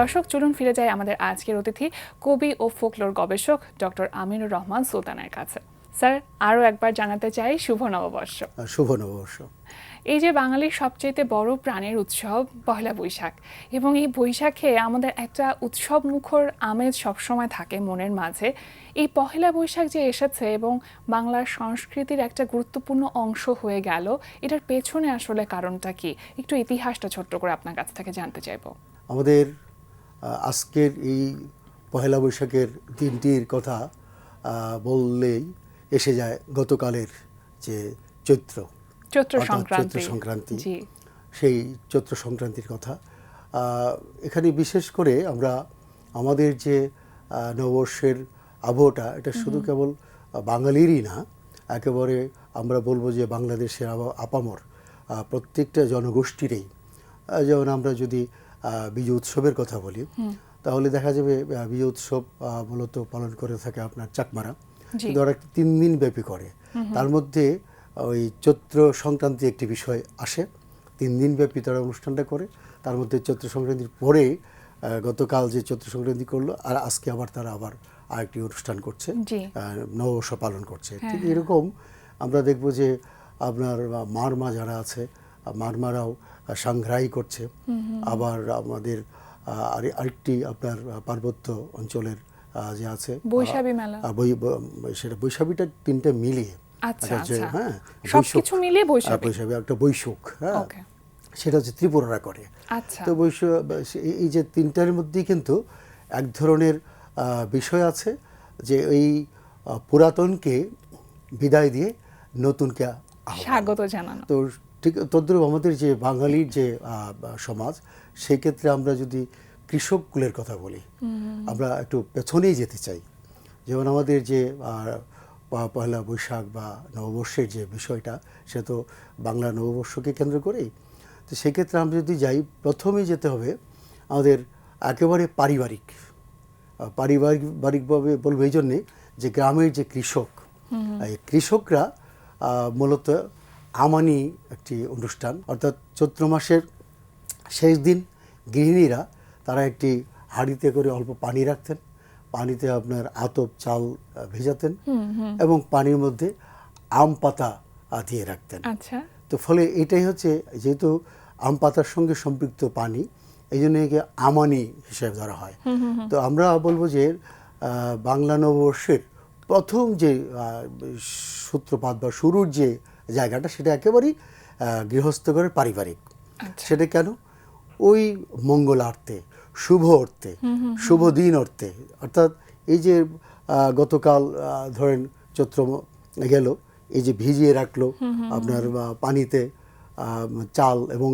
দর্শক চলুন ফিরে যাই আমাদের আজকের অতিথি কবি ও ফোকলোর গবেষক ডক্টর আমিনুর রহমান সুলতানের কাছে। স্যার, আরও একবার জানাতে চাই শুভ নববর্ষ। শুভ নববর্ষ। এই যে বাঙালির সবচেয়ে বড় প্রাণের উৎসব পহেলা বৈশাখ, এবং এই বৈশাখে আমাদের একটা উৎসব মুখর আমেজ সবসময় থাকে মনের মাঝে। এই পহেলা বৈশাখ যে এসেছে এবং বাংলার সংস্কৃতির একটা গুরুত্বপূর্ণ অংশ হয়ে গেল, এটার পেছনে আসলে কারণটা কি? একটু ইতিহাসটা ছোট্ট করে আপনার কাছ থেকে জানতে চাইব। আমাদের আজকের এই পহেলা বৈশাখের দিনটির কথা বললেই এসে যায় গতকালের যে চৈত্র সংক্রান্তি, সেই চৈত্র সংক্রান্তির কথা। এখানে বিশেষ করে আমরা আমাদের যে নববর্ষের আবহটা, এটা শুধু কেবল বাঙালিরই না, একেবারে আমরা বলবো যে বাংলাদেশের আপামর প্রত্যেকটা জনগোষ্ঠীরই। যেমন আমরা যদি বিজয় উৎসবের কথা বলি, তাহলে দেখা যাবে বিজয় উৎসব মূলত পালন করে থাকে আপনার চাকমারা, কিন্তু ওরা 3 দিন ব্যাপী করে। তার মধ্যে ওই চৈত্র সংক্রান্তি একটি বিষয় আসে, 3 দিন ব্যাপী তারা অনুষ্ঠানটা করে। তার মধ্যে চৈত্র সংক্রান্তির পরে গতকাল যে চৈত্র সংক্রান্তি করলো, আর আজকে আবার তারা আরেকটি অনুষ্ঠান করছে, নববর্ষ পালন করছে। ঠিক এরকম আমরা দেখব যে আপনার মারমা যারা আছে, মারমারাও সাংগ্রাহী করছে। আবার আমাদের আরেকটি আপনার পার্বত্য অঞ্চলের যে আছে বৈশাখী মেলা, সেটা বৈশাখীটা 3টে মিলিয়ে, হ্যাঁ, সবকিছু মিলিয়ে বৈশাখী একটা বৈশাখ, হ্যাঁ, সেটা হচ্ছে ত্রিপুরারা করে। তো এই যে 3টার মধ্যেই কিন্তু এক ধরনের বিষয় আছে যে এই পুরাতনকে বিদায় দিয়ে নতুনকে স্বাগত জানানো। তো ঠিক তদ্রুপ আমাদের যে বাঙালির যে সমাজ, সেই ক্ষেত্রে আমরা যদি কৃষক কুলের কথা বলি, আমরা একটু পেছনেই যেতে চাই। যেমন আমাদের যে পয়লা বৈশাখ বা নববর্ষের যে বিষয়টা, সে তো বাংলা নববর্ষকে কেন্দ্র করেই। তো সেক্ষেত্রে আমরা যদি যাই, প্রথমেই যেতে হবে আমাদের একেবারে পারিবারিকভাবে বলবো এই জন্যে যে গ্রামের যে কৃষকরা মূলত আমানি একটি অনুষ্ঠান, অর্থাৎ চৈত্র মাসের শেষ দিন গৃহিণীরা তারা একটি হাঁড়িতে করে অল্প পানি রাখতেন, পানিতে আপনার আতপ চাল ভেজাতেন এবং পানির মধ্যে আম পাতা দিয়ে রাখতেন। তো ফলে এটাই হচ্ছে, যেহেতু আম পাতার সঙ্গে সম্পৃক্ত পানি, এই জন্য একে আমানি হিসেবে ধরা হয়। তো আমরা বলবো যে বাংলা নববর্ষের প্রথম যে সূত্রপাত বা শুরুর যে জায়গাটা, সেটা একেবারেই গৃহস্থ ঘরের পারিবারিক। সেটা কেন? ওই মঙ্গলার্থে, শুভ অর্থে, শুভ দিন অর্থে। অর্থাৎ এই যে গতকাল ধরেন চৈত্র গেল, এই যে ভিজিয়ে রাখলো আপনার পানিতে চাল এবং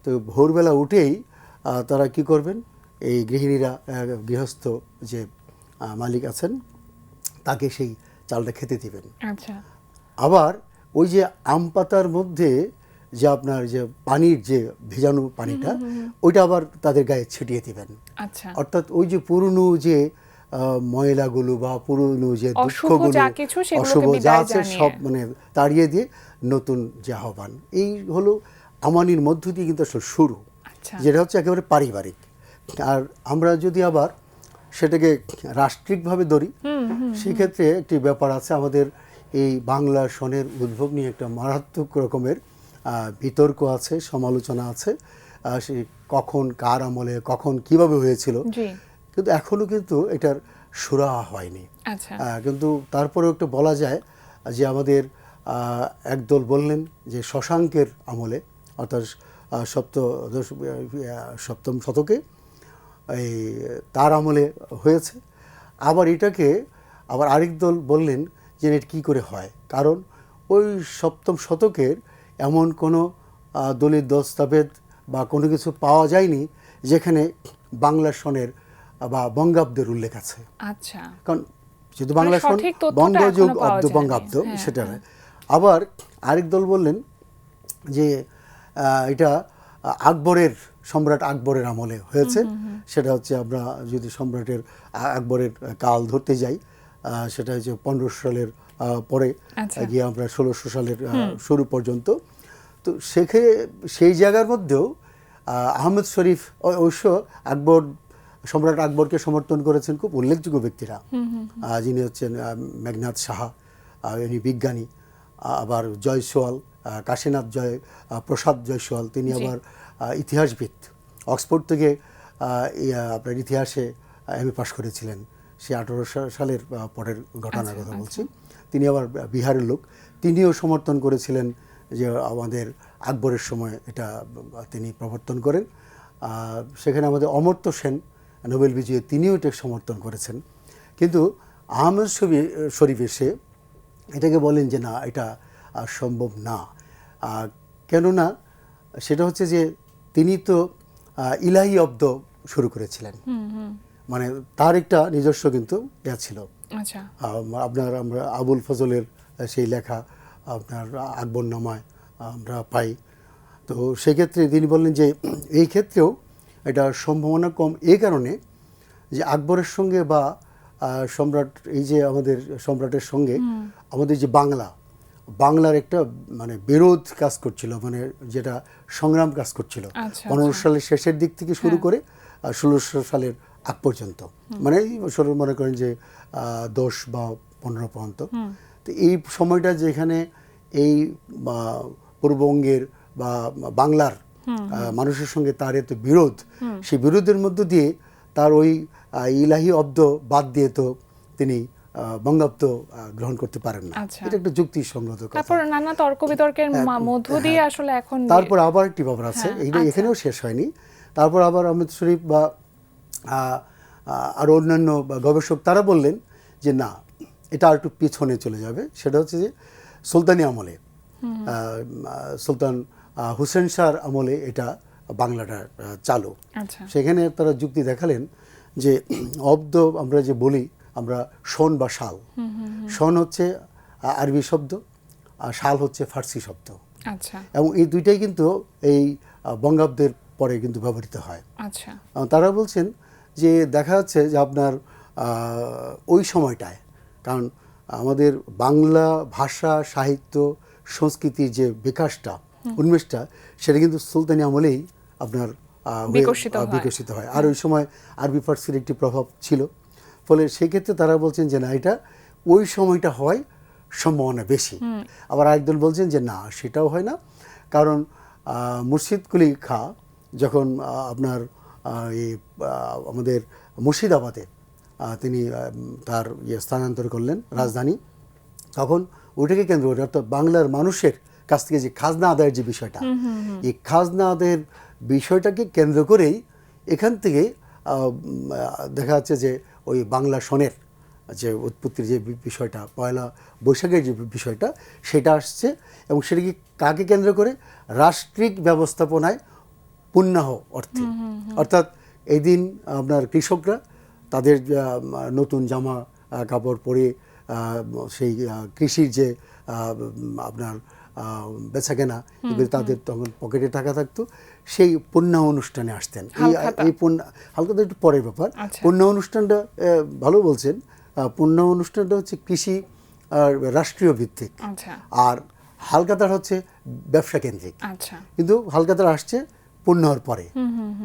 তো ভোরবেলা উঠেই তারা কি করবেন, এই গৃহিণীরা গৃহস্থ যে মালিক আছেন তাকে সেই চালটা খেতে দিবেন। আবার ওই যে আম পাতার মধ্যে যে আপনার যে পানির যে ভেজানো পানিটা, ওইটা আবার তাদের গায়ে ছিটিয়ে দিবেন। অর্থাৎ ওই যে পুরনো যে ময়লাগুলো বা পুরনো যে দুঃখগুলো, অশুভ যা আছে সব মানে তাড়িয়ে দিয়ে নতুন যে আহ্বান, এই হলো আমানির মধ্য দিয়ে কিন্তু শুরু, যেটা হচ্ছে একেবারে পারিবারিক। আর আমরা যদি আবার সেটাকে রাষ্ট্রিকভাবে ধরি, সেক্ষেত্রে একটি ব্যাপার আছে। আমাদের এই বাংলা সনের উদ্ভব নিয়ে একটা মারাত্মক রকমের বিতর্ক আছে, সমালোচনা আছে। সে কখন, কার আমলে, কখন, কিভাবে হয়েছিল, কিন্তু এখনো কিন্তু এটার সুরাহা হয়নি। কিন্তু তারপরেও একটু বলা যায় যে আমাদের একদল বললেন যে শশাঙ্কের আমলে, অর্থাৎ সপ্তম শতকে এই তার আমলে হয়েছে। আবার এটাকে আবার আরেক দল বললেন যে এটা কী করে হয়, কারণ ওই সপ্তম শতকের এমন কোনো দলিল দস্তাবেজ বা কোনো কিছু পাওয়া যায়নি যেখানে বাংলা সনের বা বঙ্গাব্দের উল্লেখ আছে। কারণ যেহেতু বাংলা সন বঙ্গযুগ অব্দ বঙ্গাব্দ, সেটা নয়। আবার আরেক দল বললেন যে এটা সম্রাট আকবরের আমলে হয়েছে। সেটা হচ্ছে আমরা যদি সম্রাটের আকবরের কাল ধরতে যাই, সেটা হচ্ছে 1500 সালের পরে গিয়ে আমরা 1600 সালের শুরু পর্যন্ত। তো সেই জায়গার মধ্যেও আহমেদ শরীফ অবশ্য আকবর সম্রাট আকবরকে সমর্থন করেছেন খুব উল্লেখযোগ্য ব্যক্তিরা, যিনি হচ্ছেন মেঘনাদ সাহা, ইনি বিজ্ঞানী, আবার জয়সওয়াল, কাশীনাথ প্রসাদ জয়সওয়াল, তিনি আবার ইতিহাসবিদ, অক্সফোর্ড থেকে আপনার ইতিহাসে এমএ পাশ করেছিলেন, সে 1800 সালের পরের ঘটনার কথা বলছি। তিনি আবার বিহারের লোক, তিনিও সমর্থন করেছিলেন যে আমাদের আকবরের সময় এটা তিনি প্রবর্তন করেন। সেখানে আমাদের অমর্ত্য সেন, নোবেল বিজয়ী, তিনিও এটা সমর্থন করেছেন। কিন্তু আহমেদ শরীফ এসে এটাকে বলেন যে না, এটা সম্ভব না। কেননা সেটা হচ্ছে যে তিনি তো ইলাহি অব্দ শুরু করেছিলেন, মানে তার একটা নিজস্ব কিন্তু ইয়া ছিল। আচ্ছা, আপনার আমরা আবুল ফজলের সেই লেখা আপনার আকবরনামায় আমরা পাই। তো সেক্ষেত্রে তিনি বললেন যে এই ক্ষেত্রেও এটা সম্ভাবনা কম, এই কারণে যে আকবরের সঙ্গে বা সম্রাট, এই যে আমাদের সম্রাটের সঙ্গে আমাদের যে বাংলার একটা মানে বিরোধ কাজ করছিল, মানে যেটা সংগ্রাম কাজ করছিল 15 সালের শেষের দিক থেকে শুরু করে 1600 সালের আগ পর্যন্ত, মানে মনে করেন যে 10 বা 15 পর্যন্ত। তো এই সময়টা যেখানে এই পূর্ববঙ্গের বা বাংলার মানুষের সঙ্গে তার এত বিরোধ, সেই বিরোধের মধ্য দিয়ে তার ওই ইলাহি অব্দ বাদ দিয়ে তো তিনি বঙ্গাব্দ গ্রহণ করতে পারেন না। এটা একটা যুক্তিসঙ্গত কথা। তারপর নানা তর্ক বিতর্কের মধ্য দিয়ে আসলে এখন তারপর আবার একটি ব্যাপার আছে, এইটা এখানেও শেষ হয়নি। তারপর আবার আহমেদ শরীফ বা আরও অন্যান্য গবেষক তারা বললেন যে না, এটা আর একটু পিছনে চলে যাবে। সেটা হচ্ছে যে সুলতানি আমলে, সুলতান হুসেন শাহর আমলে এটা বাংলাটা চালু। সেখানে তারা যুক্তি দেখালেন যে অব্দ আমরা যে বলি আমরা শন বা শাল, শন হচ্ছে আরবি শব্দ আর শাল হচ্ছে ফার্সি শব্দ, এবং এই দুইটাই কিন্তু এই বঙ্গাব্দের পরে কিন্তু ব্যবহৃত হয়। তারা বলছেন যে দেখা যাচ্ছে যে আপনার ওই সময়টায়, কারণ আমাদের বাংলা ভাষা সাহিত্য সংস্কৃতির যে বিকাশটা উন্মেষটা, সেটা কিন্তু সুলতানি আমলেই আপনার বিকশিত হয়। আর ওই সময় আরবি ফার্সির একটি প্রভাব ছিল, ফলে সেক্ষেত্রে তারা বলছেন যে না, এটা ওই সময়টা হয় সম্ভাবনা বেশি। আবার একদল বলছেন যে না, সেটাও হয় না, কারণ মুর্শিদ কুলি খাঁ যখন আপনার আমাদের মুর্শিদাবাদে তিনি তার স্থানান্তর করলেন রাজধানী, তখন ওইটাকে কেন্দ্র করে, অর্থাৎ বাংলার মানুষের কাছ থেকে যে খাজনা আদায়ের যে বিষয়টা, এই খাজনা আদায়ের বিষয়টাকে কেন্দ্র করেই এখান থেকে দেখা যাচ্ছে যে ওই বাংলা সনের যে উৎপত্তির যে বিষয়টা, পয়লা বৈশাখের যে বিষয়টা, সেটা আসছে। এবং সেটাকে কাকে কেন্দ্র করে? রাষ্ট্রিক ব্যবস্থাপনায় পুণ্যাহ অর্থে, অর্থাৎ এই দিন আপনার কৃষকরা তাদের নতুন জামা কাপড় পরে সেই কৃষির যে আপনার বেচাকেনা, এগুলো তাদের তখন পকেটে টাকা থাকতো, সেই পুণ্যাহ অনুষ্ঠানে আসতেন। এই হালখাতা একটু পরের ব্যাপার। পুণ্যাহ অনুষ্ঠানটা ভালো বলছেন, পুণ্যাহ অনুষ্ঠানটা হচ্ছে কৃষি আর রাষ্ট্রীয় ভিত্তিক, আর হালখাতার হচ্ছে ব্যবসা কেন্দ্রিক। কিন্তু হালখাতার আসছে পুণ্যর পরে,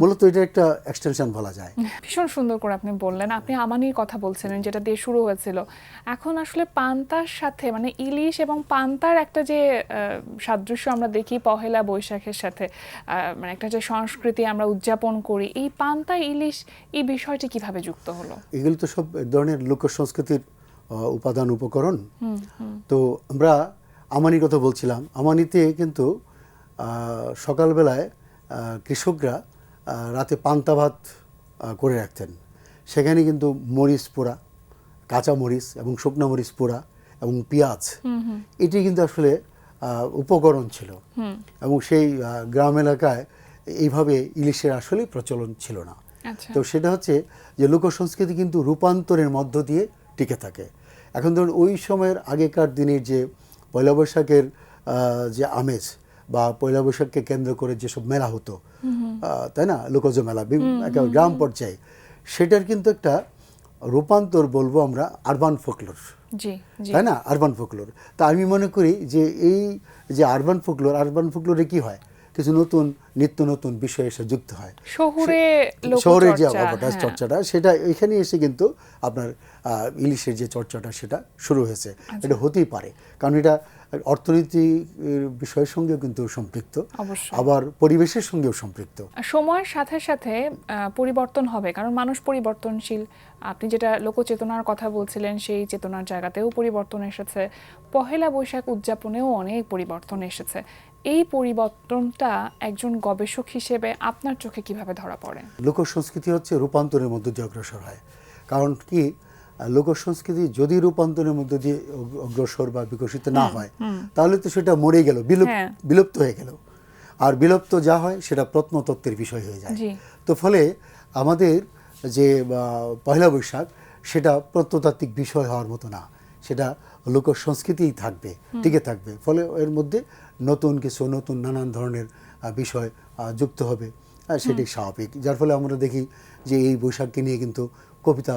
মূলত এটা একটা এক্সটেনশন বলা যায়। ভীষণ সুন্দর করে আপনি বললেন। আপনি আমানির কথা বলছিলেন, যেটা দিয়ে শুরু হয়েছিল। এখন আসলে পান্তার সাথে, মানে ইলিশ এবং পান্তার একটা যে সাদৃশ্য আমরা দেখি পহেলা বৈশাখের সাথে, মানে একটা যে সংস্কৃতি আমরা উদযাপন করি, এই পান্তা ইলিশ এই বিষয়টি কিভাবে যুক্ত হলো? এগুলো তো সব এক ধরনের লোক সংস্কৃতির উপাদান উপকরণ। তো আমরা আমানির কথা বলছিলাম, আমানিতে কিন্তু সকালবেলায় কৃষকরা রাতে পান্তা ভাত করে রাখতেন। সেখানে কিন্তু মরিচ পোড়া, কাঁচা মরিচ এবং শুকনো মরিচ পোড়া এবং পেঁয়াজ, এটি কিন্তু আসলে উপকরণ ছিল। এবং সেই গ্রাম এলাকায় এইভাবে ইলিশের আসলে প্রচলন ছিল না। তো সেটা হচ্ছে যে লোক সংস্কৃতি কিন্তু রূপান্তরের মধ্য দিয়ে টিকে থাকে। এখন ধরুন ওই সময়ের আগেকার দিনের যে পয়লা বৈশাখের যে আমেজ বা পয়লা বৈশাখকে কেন্দ্র করে যেসব মেলা হতো, তাই না, লোকজ মেলা গ্রাম পর্যায়ে, সেটার কিন্তু একটা রূপান্তর বলবো আমরা আরবান ফোকলোর, তাই না, আরবান ফোকলোর। তা আমি মনে করি যে এই যে আরবান ফোকলোরে কি হয়, কিছু নতুন নিত্য নতুন বিষয় এসে যুক্ত হয়। শহরের যে লোকচর্চা, চর্চাটা সেটা এখানে এসে কিন্তু আপনার ইলিশের যে চর্চাটা সেটা শুরু হয়েছে। এটা হতেই পারে, কারণ এটা অর্থনীতি বিষয়ের সঙ্গেও কিন্তু সম্পৃক্ত, অবশ্যই। আবার পরিবেশের সঙ্গেও সম্পৃক্ত। সময়ের সাথে সাথে পরিবর্তন হবে, কারণ মানুষ পরিবর্তনশীল। আপনি যেটা লোকচেতনার কথা বলছিলেন, সেই চেতনার জায়গাতেও পরিবর্তন এসেছে। পহেলা বৈশাখ উদযাপনেও অনেক পরিবর্তন এসেছে। এই পরিবর্তনটা একজন গবেষক হিসেবে আপনার চোখে কিভাবে ধরা পড়ে? লোক সংস্কৃতি হচ্ছে রূপান্তরের মধ্য দিয়ে অগ্রসর হয়। কারণ কি, লোক সংস্কৃতি যদি রূপান্তরের মধ্য দিয়ে অগ্রসর বা বিকশিত না হয়, তাহলে তো সেটা মরে গেল, বিলুপ্ত হয়ে গেল। আর বিলুপ্ত যা হয় সেটা প্রত্নতত্ত্বের বিষয় হয়ে যায়। তো ফলে আমাদের যে পয়লা বৈশাখ সেটা প্রত্নতাত্ত্বিক বিষয় হওয়ার মতো না, সেটা লোক সংস্কৃতিই থাকবে, টিকে থাকবে। ফলে এর মধ্যে নতুন কিছু, নতুন নানান ধরনের বিষয় যুক্ত হবে, সেটি স্বাভাবিক। যার ফলে আমরা দেখি যে এই বৈশাখকে নিয়ে কিন্তু কবিতা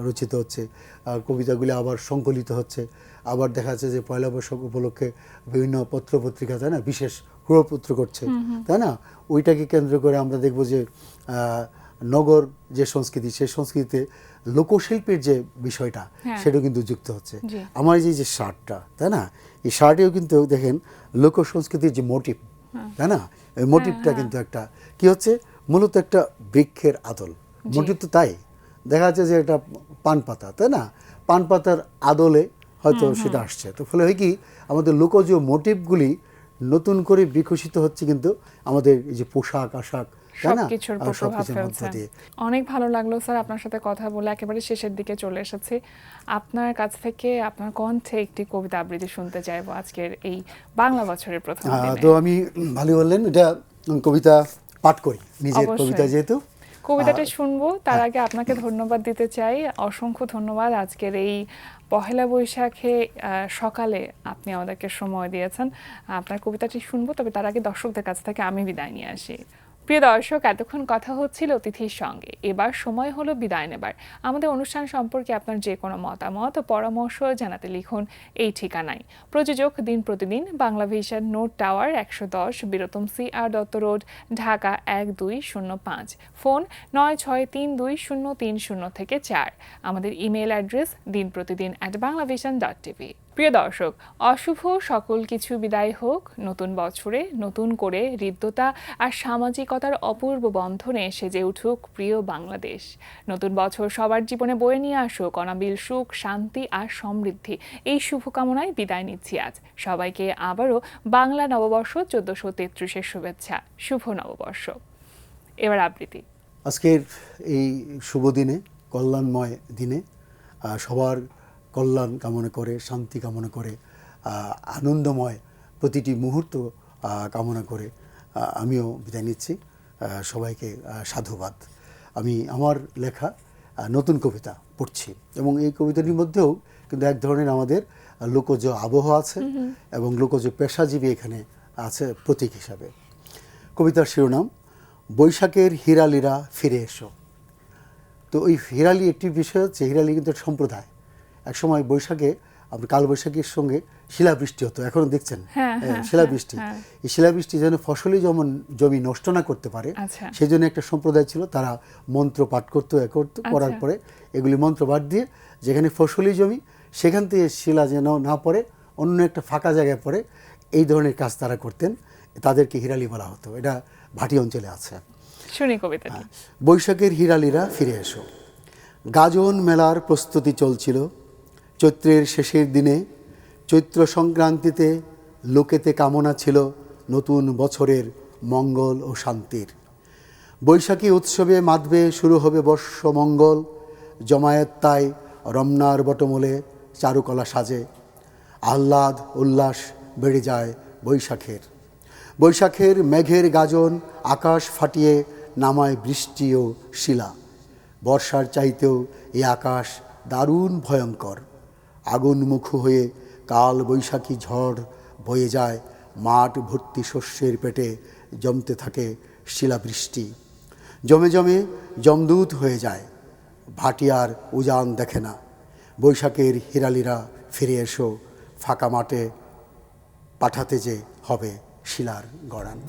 রচিত হচ্ছে, কবিতাগুলি আবার সংকলিত হচ্ছে। আবার দেখা যাচ্ছে যে পয়লা বৈশাখ উপলক্ষে বিভিন্ন পত্রপত্রিকা, তাই না, বিশেষ হুড়োপুত্র করছে, তাই না। ওইটাকে কেন্দ্র করে আমরা দেখব যে নগর যে সংস্কৃতি, সেই সংস্কৃতিতে লোকশিল্পের যে বিষয়টা সেটাও কিন্তু যুক্ত হচ্ছে। আমার যে শার্টটা, তাই না, এই শার্টেও কিন্তু দেখেন লোক সংস্কৃতির যে মোটিভ, তাই না, এই মোটিভটা কিন্তু একটা কি হচ্ছে, মূলত একটা বৃক্ষের আদল মোটিভ। তো তাই দেখা যাচ্ছে যে এটা পান পাতা, তাই না, পান পাতার আদলে হয়তো সেটা আসছে। তো ফলে হয় কি, আমাদের লোকজ মোটিভগুলি নতুন করে বিকশিত হচ্ছে কিন্তু আমাদের এই যে পোশাক আশাক, তাই না, সবকিছুর মধ্য দিয়ে। অনেক ভালো লাগলো স্যার আপনার সাথে কথা বলে। একেবারে শেষের দিকে চলে এসেছি। আপনার কাছ থেকে আপনার কণ্ঠে একটি কবিতা আবৃত্তি শুনতে চাইবো আজকের এই বাংলা বছরের প্রথম দিনে। তো আমি ভালো বললেন, এটা কবিতা পাঠ করি, নিজের কবিতা যেহেতু কবিতাটা শুনবো। তার আগে আপনাকে ধন্যবাদ দিতে চাই, অসংখ্য ধন্যবাদ। আজকের এই পহেলা বৈশাখে সকালে আপনি আমাদেরকে সময় দিয়েছেন। আপনার কবিতাটি শুনবো, তবে তার আগে দর্শকদের কাছ থেকে আমি বিদায় নিয়ে আসি। প্রিয় দর্শক, এতক্ষণ কথা হচ্ছিল অতিথির সঙ্গে, এবার সময় হলো বিদায় নেবার। আমাদের অনুষ্ঠান সম্পর্কে আপনার যে কোনো মতামত ও পরামর্শ জানাতে লিখুন এই ঠিকানায়। প্রযোজক দিন প্রতিদিন, Bangla vision, note tower 110, বীরতম CR Dutta road, Dhaka 1205। Phone 96320303 আমাদের ইমেল অ্যাড্রেস dinprotidin@banglavision.tv। প্রিয় দর্শক, অশুভ সকল কিছু বিদায় হোক, নতুন বছরে নতুন করে হৃদ্যতা আর সামাজিকতার অপূর্ব বন্ধনে সেজে উঠুক প্রিয় বাংলাদেশ। নতুন বছর সবার জীবনে বয়ে নিয়ে আসুক অনাবিল সুখ, শান্তি আর সমৃদ্ধি। এই শুভকামনায় বিদায় নিচ্ছি আজ। সবাইকে আবারও বাংলা নববর্ষ 1433-এর শুভেচ্ছা। শুভ নববর্ষ। এবার আবৃত্তি। আজকের এই শুভ দিনে, কল্যাণময় দিনে সবার কল্যাণ কামনা করে, শান্তি কামনা করে, আনন্দময় প্রতিটি মুহূর্ত কামনা করে আমিও বিদায় নিচ্ছি। সবাইকে সাধুবাদ। আমি আমার লেখা নতুন কবিতা পড়ছি, এবং এই কবিতাটির মধ্যেও কিন্তু এক ধরনের আমাদের লোকজ আবহ আছে এবং লোকজ পেশাজীবী এখানে আছে প্রতীক হিসাবে। কবিতার শিরোনাম বৈশাখের হিরালিরা ফিরে এসো। তো ওই হিরালি একটি বিষয় হচ্ছে, হিরালি কিন্তু একটা সম্প্রদায়। একসময় বৈশাখে আপনার কালবৈশাখীর সঙ্গে শিলাবৃষ্টি হতো, এখনো দেখছেন শিলাবৃষ্টি। এই শিলাবৃষ্টি যেন ফসলি যেমন জমি নষ্ট না করতে পারে, সেই জন্য একটা সম্প্রদায় ছিল, তারা মন্ত্র পাঠ করতো, করার পরে এগুলি মন্ত্র পাঠ দিয়ে যেখানে ফসলি জমি সেখান থেকে শিলা যেন না পড়ে, অন্য একটা ফাঁকা জায়গায় পড়ে, এই ধরনের কাজ তারা করতেন। তাদেরকে হিরালি বলা হতো। এটা ভাটি অঞ্চলে আছে। শুনি কবিতাটি। বৈশাখের হিরালিরা ফিরে এসো। গাজন মেলার প্রস্তুতি চলছিল চৈত্রের শেষের দিনে। চৈত্র সংক্রান্তিতে লোকেতে কামনা ছিল নতুন বছরের মঙ্গল ও শান্তির। বৈশাখী উৎসবে মাতবে শুরু হবে বর্ষমঙ্গল। জমায়েত তাই রমনার বটমূলে চারুকলা সাজে। আহ্লাদ উল্লাস বেড়ে যায় বৈশাখের। বৈশাখের মেঘের গাজন আকাশ ফাটিয়ে নামায় বৃষ্টি ও শিলা। বর্ষার চাইতেও এই আকাশ দারুণ ভয়ঙ্কর। আগুনমুখো হয়ে কাল বৈশাখী ঝড় বয়ে যায়। মাঠ ভর্তি শস্যের পেটে জমতে থাকে শিলাবৃষ্টি। জমে জমে জমদূত হয়ে যায়। ভাটিয়ার উজান দেখে না। বৈশাখের হিরালিরা ফিরে এসো। ফাঁকা মাঠে পাঠাতে যে হবে শিলার গড়ান।